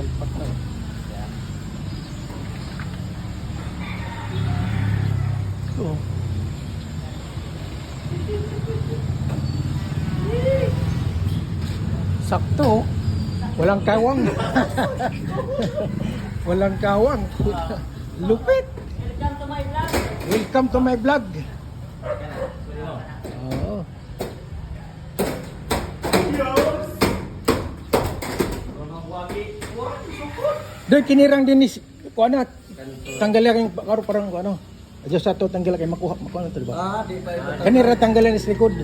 salpak na. Oh. Sakto. Walang kawang. Walang kawang. Lupit. Welcome to my vlog. Welcome to my vlog. Oo. Doy kinirang din ni kuana. Tanggal yung karo parang ano. Adjust sa to tanggal kay makuha ano to ba? Di pa ito. Kanira tanggalan is likod.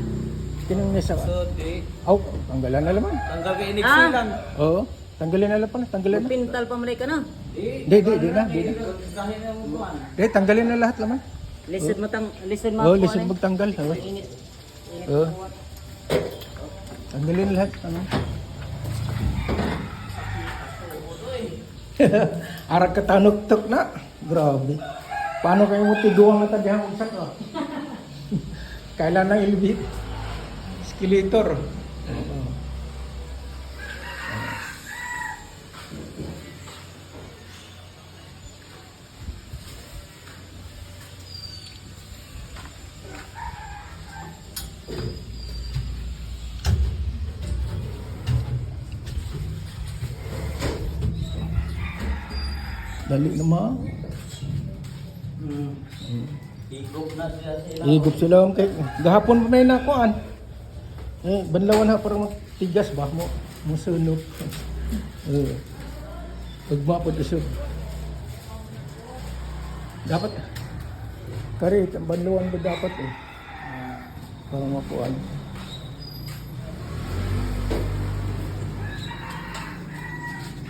Kinang nisa. So, di. Aw, tanggalan na naman. Tanggal kay iniksilan. Oo. Tanggalin na lang pala, tanggalin na. Pintal pa ka na. Di na. Di, tanggalin na lahat naman. Listen mo. Oo, lisod magtanggal. Oo. Init. Oo. Tanggalin lahat. Ano? Arag ka tanok-tok na. Grabe. Paano kayo mo tiguang na tagihang usak ka? Kailan ng ilbit? Skeletor. Oo. Dali naman. Higop na sila sila. Higop sila kay gahapon pa may nakuan. Banlawan ha parang tigas ba mo musunog. Ugma po isog. Dapat kare banlawan ba dapat para makuan.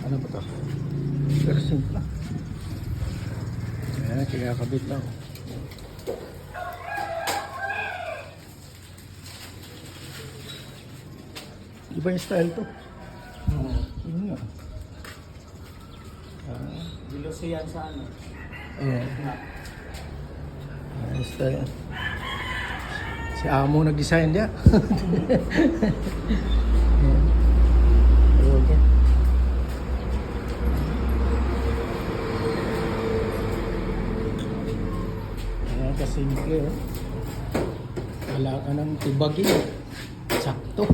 Ano ba to? Pero simple. Ayan, kaya kabit lang. Iba yung style to. Yun nga. Dilusiyan sa ano. Yung style. Si Amo nag-design niya. Okay. Ayan kasimple. Wala ka ng tibagin. Sakto.